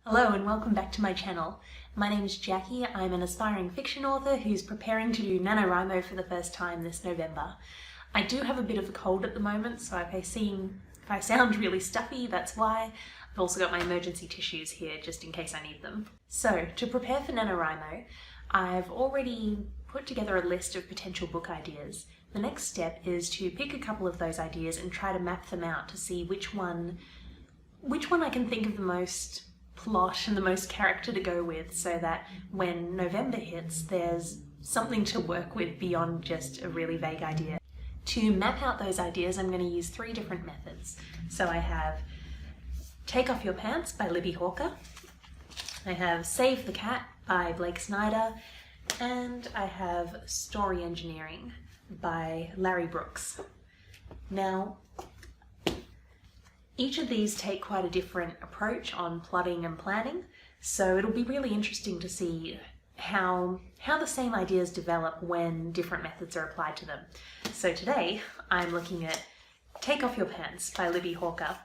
Hello and welcome back to my channel. My name is Jackie. I'm an aspiring fiction author who's preparing to do NaNoWrimo for the first time this November. I do have a bit of a cold at the moment, so if I sound really stuffy, that's why. I've also got my emergency tissues here just in case I need them. So, to prepare for NaNoWrimo, I've already put together a list of potential book ideas. The next step is to pick a couple of those ideas and try to map them out to see which one I can think of the most plot and the most character to go with, so that when November hits there's something to work with beyond just a really vague idea. To map out those ideas I'm going to use three different methods. So I have Take Off Your Pants by Libbie Hawker, I have Save the Cat by Blake Snyder, and I have Story Engineering by Larry Brooks. Now, each of these take quite a different approach on plotting and planning, so it'll be really interesting to see how the same ideas develop when different methods are applied to them. So today I'm looking at Take Off Your Pants by Libbie Hawker.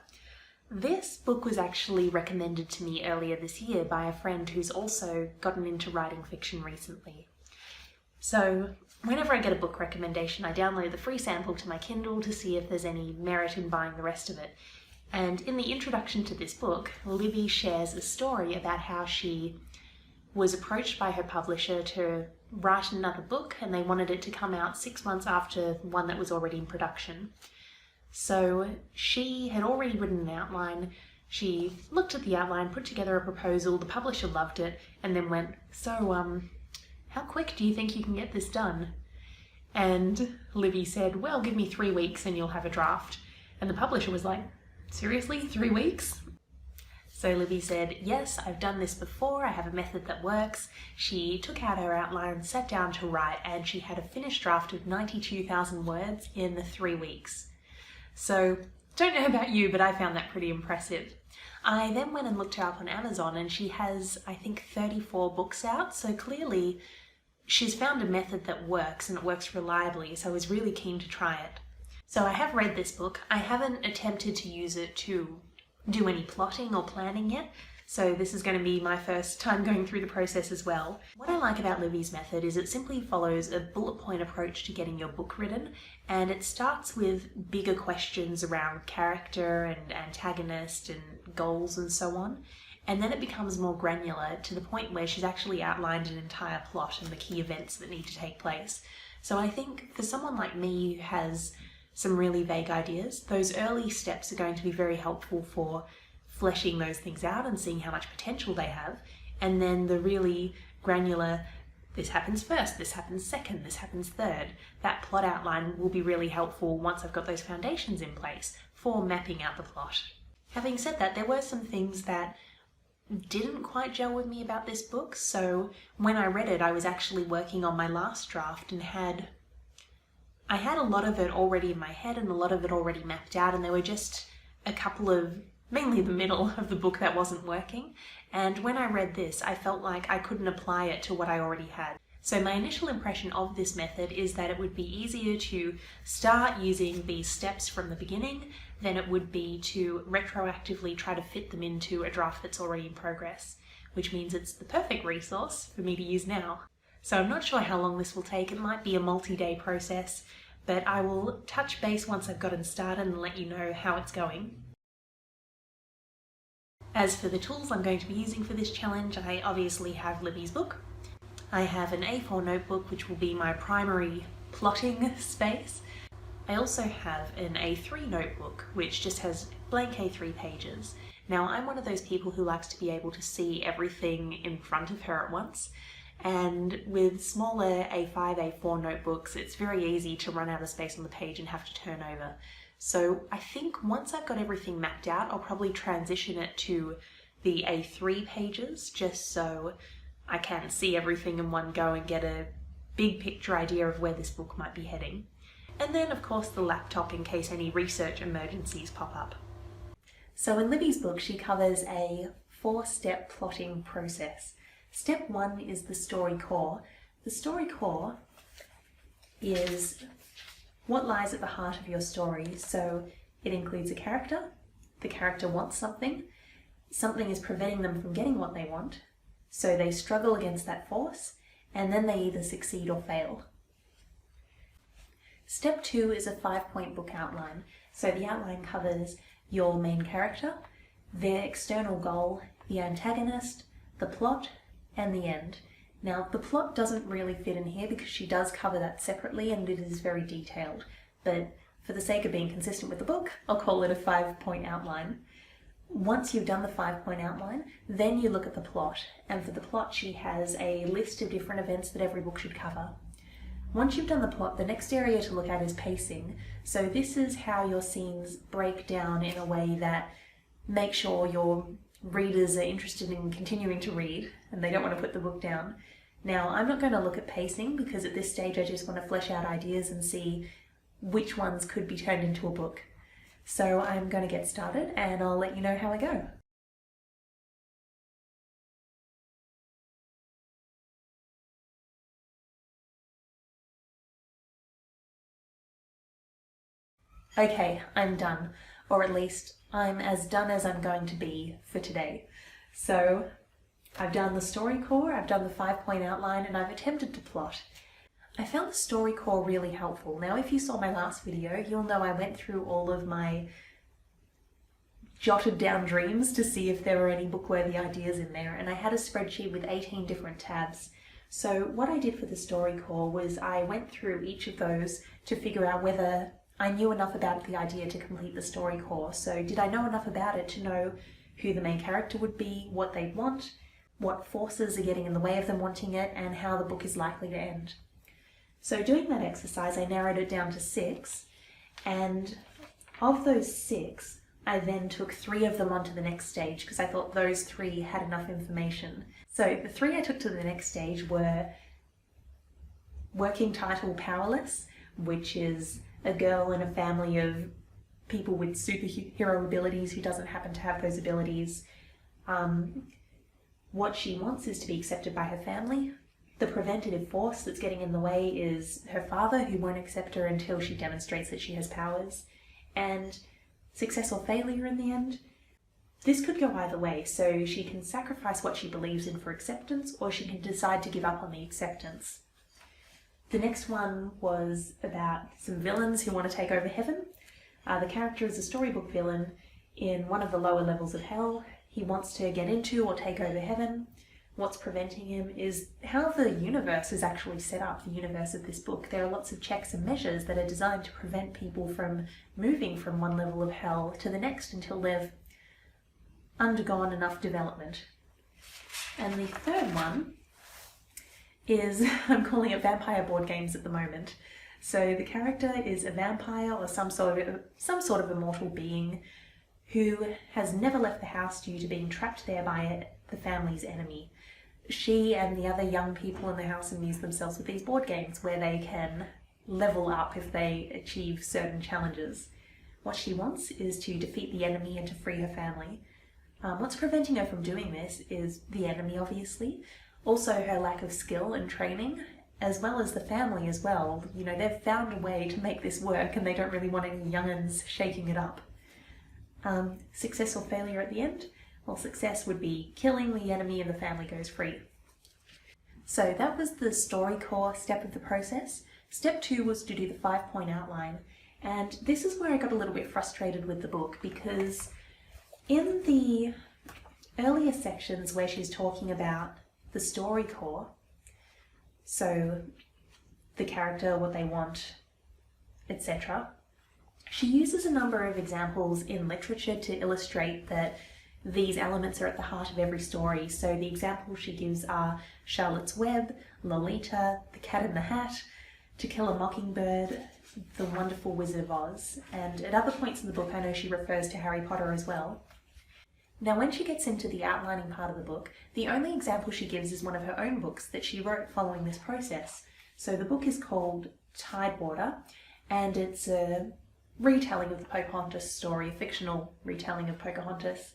This book was actually recommended to me earlier this year by a friend who's also gotten into writing fiction recently. So whenever I get a book recommendation, I download the free sample to my Kindle to see if there's any merit in buying the rest of it. And in the introduction to this book, Libbie shares a story about how she was approached by her publisher to write another book, and they wanted it to come out 6 months after one that was already in production. So she had already written an outline, she looked at the outline, put together a proposal, the publisher loved it, and then went, "So, how quick do you think you can get this done?" And Libbie said, "Well, give me 3 weeks and you'll have a draft." And the publisher was like, "Seriously, 3 weeks?" So Libbie said, "Yes, I've done this before, I have a method that works." She took out her outline, sat down to write, and she had a finished draft of 92,000 words in 3 weeks. So, don't know about you, but I found that pretty impressive. I then went and looked her up on Amazon, and she has, I think, 34 books out, so clearly she's found a method that works, and it works reliably, so I was really keen to try it. So I have read this book. I haven't attempted to use it to do any plotting or planning yet, so this is going to be my first time going through the process as well. What I like about Libbie's method is it simply follows a bullet point approach to getting your book written, and it starts with bigger questions around character and antagonist and goals and so on, and then it becomes more granular to the point where she's actually outlined an entire plot and the key events that need to take place. So I think for someone like me who has some really vague ideas, those early steps are going to be very helpful for fleshing those things out and seeing how much potential they have, and then the really granular, this happens first, this happens second, this happens third, that plot outline will be really helpful once I've got those foundations in place for mapping out the plot. Having said that, there were some things that didn't quite gel with me about this book, so when I read it I was actually working on my last draft and I had a lot of it already in my head and a lot of it already mapped out, and there were just a couple of, mainly the middle of the book, that wasn't working. And when I read this, I felt like I couldn't apply it to what I already had. So my initial impression of this method is that it would be easier to start using these steps from the beginning than it would be to retroactively try to fit them into a draft that's already in progress, which means it's the perfect resource for me to use now. So I'm not sure how long this will take. It might be a multi-day process, but I will touch base once I've gotten started and let you know how it's going. As for the tools I'm going to be using for this challenge, I obviously have Libbie's book. I have an A4 notebook, which will be my primary plotting space. I also have an A3 notebook, which just has blank A3 pages. Now, I'm one of those people who likes to be able to see everything in front of her at once, and with smaller A5, A4 notebooks, it's very easy to run out of space on the page and have to turn over. So I think once I've got everything mapped out, I'll probably transition it to the A3 pages, just so I can see everything in one go and get a big picture idea of where this book might be heading. And then, of course, the laptop in case any research emergencies pop up. So in Libbie's book, she covers a 4-step plotting process. Step 1 is the story core. The story core is what lies at the heart of your story. So it includes a character, the character wants something, something is preventing them from getting what they want, so they struggle against that force, and then they either succeed or fail. Step 2 is a 5-point book outline. So the outline covers your main character, their external goal, the antagonist, the plot, and the end. Now, the plot doesn't really fit in here because she does cover that separately and it is very detailed, but for the sake of being consistent with the book, I'll call it a 5-point outline. Once you've done the 5-point outline, then you look at the plot, and for the plot she has a list of different events that every book should cover. Once you've done the plot, the next area to look at is pacing. So this is how your scenes break down in a way that make sure your readers are interested in continuing to read and they don't want to put the book down. Now, I'm not going to look at pacing because at this stage I just want to flesh out ideas and see which ones could be turned into a book. So I'm going to get started and I'll let you know how I go. Okay, I'm done, or at least I'm as done as I'm going to be for today. So I've done the story core, I've done the 5-point outline, and I've attempted to plot. I found the story core really helpful. Now, if you saw my last video, you'll know I went through all of my jotted down dreams to see if there were any book-worthy ideas in there, and I had a spreadsheet with 18 different tabs. So what I did for the story core was I went through each of those to figure out whether I knew enough about the idea to complete the story core. So did I know enough about it to know who the main character would be, what they want, what forces are getting in the way of them wanting it, and how the book is likely to end. So doing that exercise, I narrowed it down to 6, and of those 6, I then took 3 of them onto the next stage because I thought those 3 had enough information. So the 3 I took to the next stage were working title Powerless, which is a girl in a family of people with superhero abilities who doesn't happen to have those abilities. What she wants is to be accepted by her family. The preventative force that's getting in the way is her father, who won't accept her until she demonstrates that she has powers. And success or failure in the end. This could go either way, so she can sacrifice what she believes in for acceptance, or she can decide to give up on the acceptance. The next one was about some villains who want to take over heaven. The character is a storybook villain in one of the lower levels of hell. He wants to get into or take over heaven. What's preventing him is how the universe is actually set up, the universe of this book. There are lots of checks and measures that are designed to prevent people from moving from one level of hell to the next until they've undergone enough development. And the third one is, I'm calling it vampire board games at the moment. So the character is a vampire or some sort of immortal being who has never left the house due to being trapped there by the family's enemy. She and the other young people in the house amuse themselves with these board games where they can level up if they achieve certain challenges. What she wants is to defeat the enemy and to free her family. What's preventing her from doing this is the enemy, obviously. Also her lack of skill and training, as well as the family as well. You know, they've found a way to make this work and they don't really want any young'uns shaking it up. Success or failure at the end? Well, success would be killing the enemy and the family goes free. So that was the story core step of the process. Step 2 was to do the 5-point outline. And this is where I got a little bit frustrated with the book because in the earlier sections where she's talking about the story core, so the character, what they want, etc., she uses a number of examples in literature to illustrate that these elements are at the heart of every story. So the examples she gives are Charlotte's Web, Lolita, The Cat in the Hat, To Kill a Mockingbird, The Wonderful Wizard of Oz, and at other points in the book I know she refers to Harry Potter as well. Now when she gets into the outlining part of the book, the only example she gives is one of her own books that she wrote following this process. So the book is called Tidewater, and it's a retelling of the Pocahontas story, a fictional retelling of Pocahontas.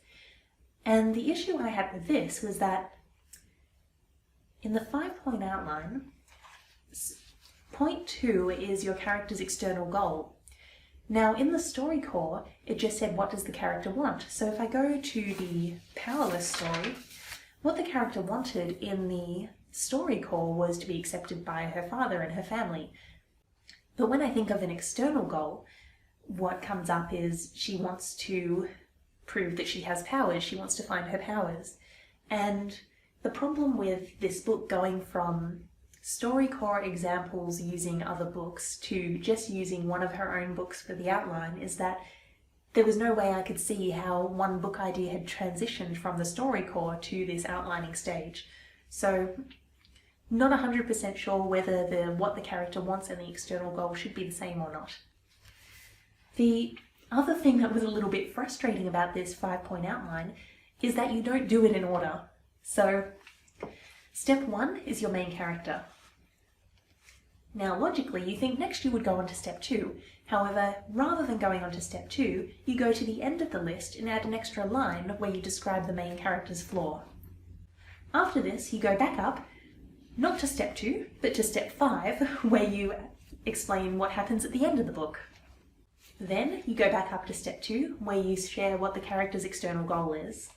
And the issue I had with this was that in the 5-point outline, point 2 is your character's external goal. Now in the story core, it just said what does the character want. So if I go to the powerless story, what the character wanted in the story core was to be accepted by her father and her family. But when I think of an external goal, what comes up is she wants to prove that she has powers, she wants to find her powers. And the problem with this book going from story core examples using other books to just using one of her own books for the outline is that there was no way I could see how one book idea had transitioned from the story core to this outlining stage. So not 100% sure whether what the character wants and the external goal should be the same or not. The other thing that was a little bit frustrating about this 5-point outline is that you don't do it in order. So step 1 is your main character. Now logically you think next you would go on to step 2. However, rather than going on to step 2, you go to the end of the list and add an extra line where you describe the main character's flaw. After this you go back up, not to step 2, but to step 5, where you explain what happens at the end of the book. Then you go back up to step 2, where you share what the character's external goal is.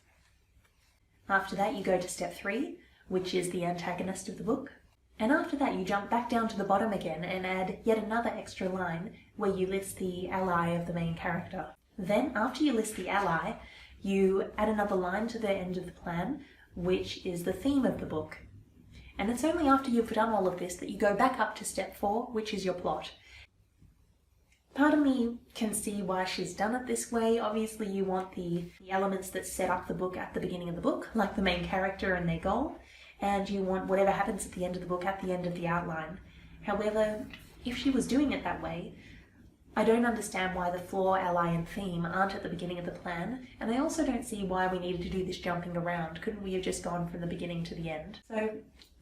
After that you go to step 3, which is the antagonist of the book. And after that you jump back down to the bottom again and add yet another extra line where you list the ally of the main character. Then after you list the ally, you add another line to the end of the plan, which is the theme of the book. And it's only after you've done all of this that you go back up to step 4, which is your plot. Part of me can see why she's done it this way. Obviously you want the elements that set up the book at the beginning of the book, like the main character and their goal, and you want whatever happens at the end of the book at the end of the outline. However, if she was doing it that way, I don't understand why the flaw, ally and theme aren't at the beginning of the plan, and I also don't see why we needed to do this jumping around. Couldn't we have just gone from the beginning to the end? So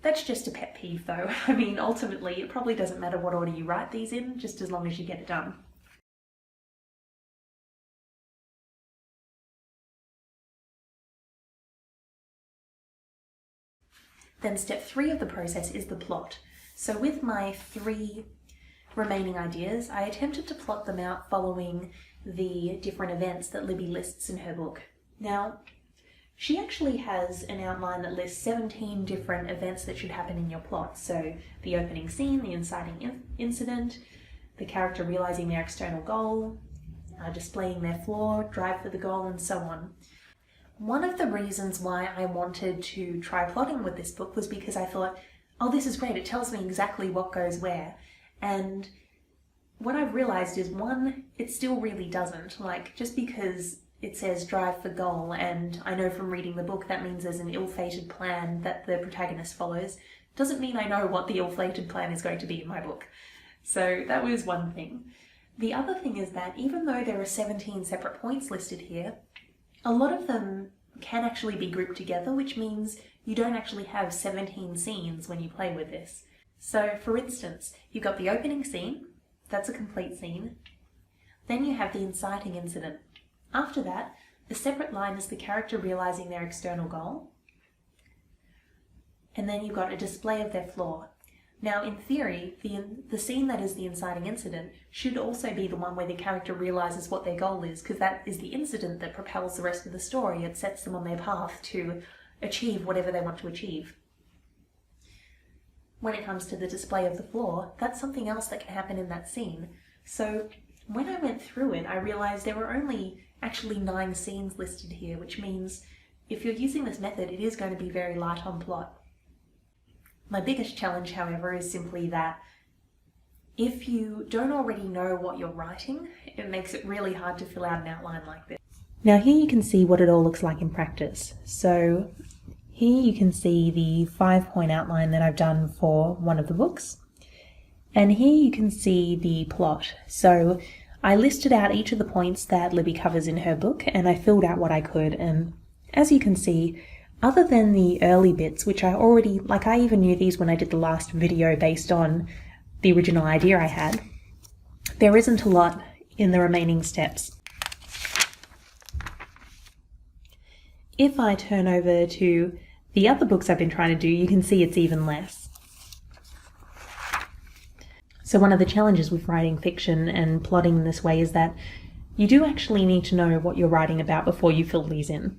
that's just a pet peeve though. I mean, ultimately it probably doesn't matter what order you write these in, just as long as you get it done. Then step 3 of the process is the plot. So with my 3 remaining ideas, I attempted to plot them out following the different events that Libbie lists in her book. Now, she actually has an outline that lists 17 different events that should happen in your plot. So the opening scene, the inciting incident, the character realizing their external goal, displaying their flaw, drive for the goal, and so on. One of the reasons why I wanted to try plotting with this book was because I thought, oh, this is great, it tells me exactly what goes where. And what I've realized is, one, it still really doesn't. Like, just because it says drive for goal, and I know from reading the book that means there's an ill-fated plan that the protagonist follows, doesn't mean I know what the ill-fated plan is going to be in my book. So that was one thing. The other thing is that even though there are 17 separate points listed here, a lot of them can actually be grouped together, which means you don't actually have 17 scenes when you play with this. So for instance, you've got the opening scene, that's a complete scene. Then you have the inciting incident. After that, a separate line is the character realizing their external goal. And then you've got a display of their flaw. Now in theory, the scene that is the inciting incident should also be the one where the character realizes what their goal is, because that is the incident that propels the rest of the story. It sets them on their path to achieve whatever they want to achieve. When it comes to the display of the flaw, that's something else that can happen in that scene. So when I went through it, I realized there were only actually 9 scenes listed here, which means if you're using this method, it is going to be very light on plot. My biggest challenge, however, is simply that if you don't already know what you're writing, it makes it really hard to fill out an outline like this. Now here you can see what it all looks like in practice. So here you can see the 5-point outline that I've done for one of the books. And here you can see the plot. So I listed out each of the points that Libbie covers in her book, and I filled out what I could. And as you can see, other than the early bits, which I already, like I even knew these when I did the last video based on the original idea I had, there isn't a lot in the remaining steps. If I turn over to the other books I've been trying to do, you can see it's even less. So one of the challenges with writing fiction and plotting in this way is that you do actually need to know what you're writing about before you fill these in.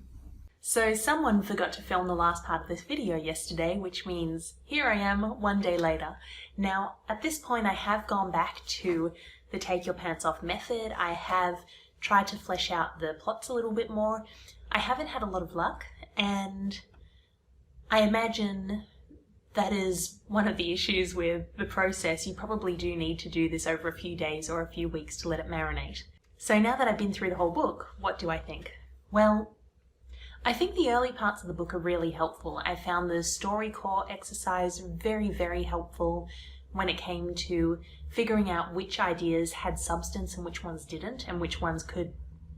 So someone forgot to film the last part of this video yesterday, which means here I am 1 day later. Now, at this point I have gone back to the take your pants off method. I have tried to flesh out the plots a little bit more. I haven't had a lot of luck, and I imagine that is one of the issues with the process. You probably do need to do this over a few days or a few weeks to let it marinate. So now that I've been through the whole book, what do I think? Well, I think the early parts of the book are really helpful. I found the story core exercise very, very helpful when it came to figuring out which ideas had substance and which ones didn't, and which ones could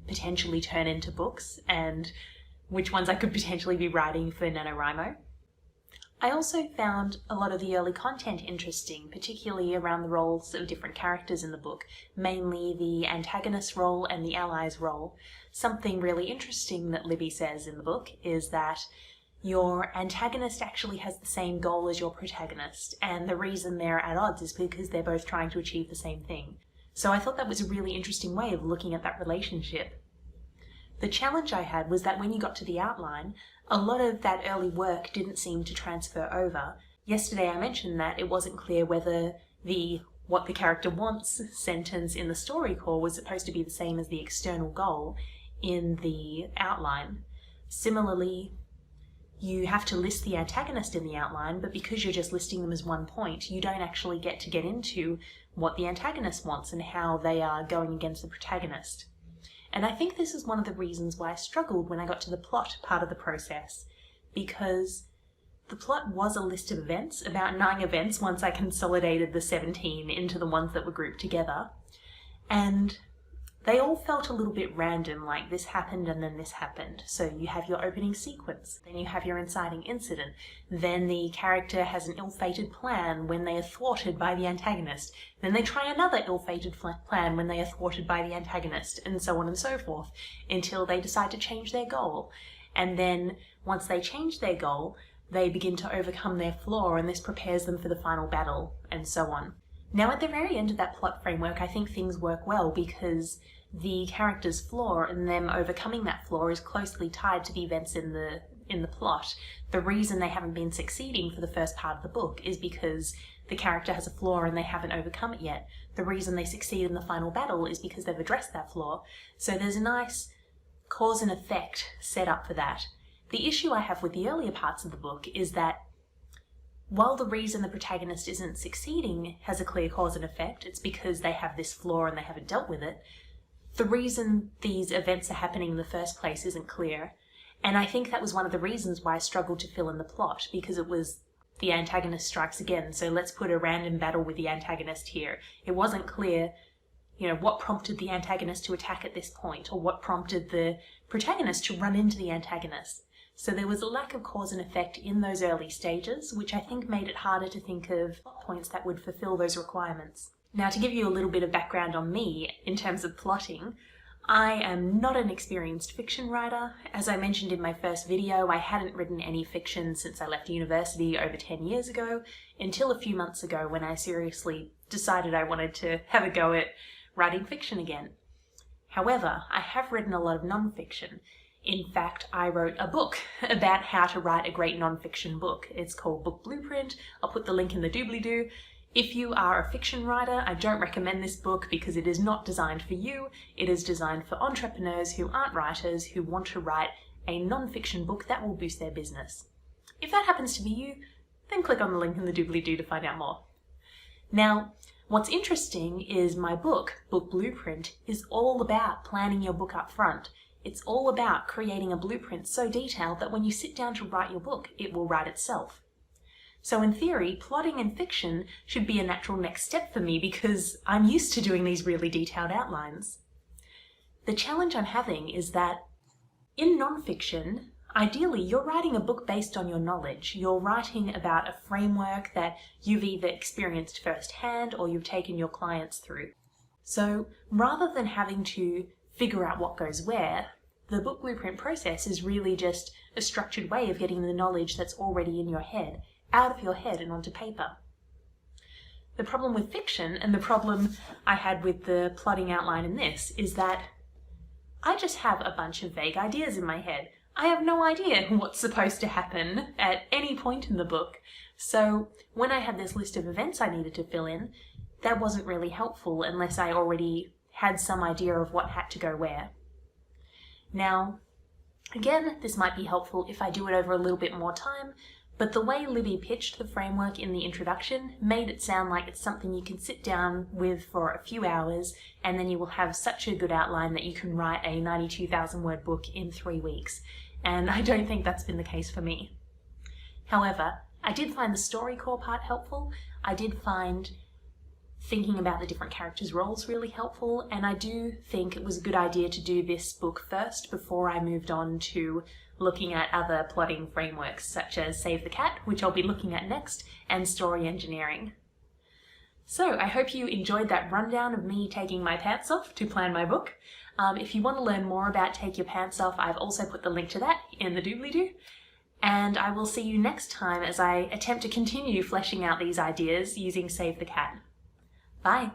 potentially turn into books, and which ones I could potentially be writing for NaNoWriMo. I also found a lot of the early content interesting, particularly around the roles of different characters in the book, mainly the antagonist role and the ally's role. Something really interesting that Libbie says in the book is that your antagonist actually has the same goal as your protagonist, and the reason they're at odds is because they're both trying to achieve the same thing. So I thought that was a really interesting way of looking at that relationship. The challenge I had was that when you got to the outline, a lot of that early work didn't seem to transfer over. Yesterday I mentioned that it wasn't clear whether the "what the character wants" sentence in the story core was supposed to be the same as the external goal in the outline. Similarly, you have to list the antagonist in the outline, but because you're just listing them as one point, you don't actually get to get into what the antagonist wants and how they are going against the protagonist. And I think this is one of the reasons why I struggled when I got to the plot part of the process, because the plot was a list of events, about 9 events once I consolidated the 17 into the ones that were grouped together, and they all felt a little bit random, like this happened and then this happened. So you have your opening sequence, then you have your inciting incident, then the character has an ill-fated plan when they are thwarted by the antagonist, then they try another ill-fated plan when they are thwarted by the antagonist, and so on and so forth, until they decide to change their goal. And then, once they change their goal, they begin to overcome their flaw, and this prepares them for the final battle, and so on. Now, at the very end of that plot framework, I think things work well because the character's flaw and them overcoming that flaw is closely tied to the events in the plot. The reason they haven't been succeeding for the first part of the book is because the character has a flaw and they haven't overcome it yet. The reason they succeed in the final battle is because they've addressed that flaw. So there's a nice cause and effect set up for that. The issue I have with the earlier parts of the book is that while the reason the protagonist isn't succeeding has a clear cause and effect, it's because they have this flaw and they haven't dealt with it, the reason these events are happening in the first place isn't clear. And I think that was one of the reasons why I struggled to fill in the plot, because it was the antagonist strikes again, so let's put a random battle with the antagonist here. It wasn't clear, what prompted the antagonist to attack at this point, or what prompted the protagonist to run into the antagonist. So there was a lack of cause and effect in those early stages, which I think made it harder to think of plot points that would fulfill those requirements. Now, to give you a little bit of background on me in terms of plotting, I am not an experienced fiction writer. As I mentioned in my first video, I hadn't written any fiction since I left university over 10 years ago, until a few months ago when I seriously decided I wanted to have a go at writing fiction again. However, I have written a lot of nonfiction. In fact, I wrote a book about how to write a great nonfiction book. It's called Book Blueprint. I'll put the link in the doobly-doo. If you are a fiction writer, I don't recommend this book because it is not designed for you. It is designed for entrepreneurs who aren't writers who want to write a non-fiction book that will boost their business. If that happens to be you, then click on the link in the doobly-doo to find out more. Now, what's interesting is my book, Book Blueprint, is all about planning your book up front. It's all about creating a blueprint so detailed that when you sit down to write your book, it will write itself. So in theory, plotting in fiction should be a natural next step for me because I'm used to doing these really detailed outlines. The challenge I'm having is that in nonfiction, ideally you're writing a book based on your knowledge. You're writing about a framework that you've either experienced firsthand or you've taken your clients through. So rather than having to figure out what goes where, the book blueprint process is really just a structured way of getting the knowledge that's already in your head out of your head and onto paper. The problem with fiction, and the problem I had with the plotting outline in this, is that I just have a bunch of vague ideas in my head. I have no idea what's supposed to happen at any point in the book. So when I had this list of events I needed to fill in, that wasn't really helpful unless I already had some idea of what had to go where. Now, again, this might be helpful if I do it over a little bit more time, but the way Libbie pitched the framework in the introduction made it sound like it's something you can sit down with for a few hours, and then you will have such a good outline that you can write a 92,000 word book in 3 weeks. And I don't think that's been the case for me. However, I did find the StoryCorps part helpful. I did find thinking about the different characters' roles really helpful, and I do think it was a good idea to do this book first before I moved on to looking at other plotting frameworks such as Save the Cat, which I'll be looking at next, and story engineering. So I hope you enjoyed that rundown of me taking my pants off to plan my book. If you want to learn more about Take Your Pants Off, I've also put the link to that in the doobly-doo. And I will see you next time as I attempt to continue fleshing out these ideas using Save the Cat. Bye!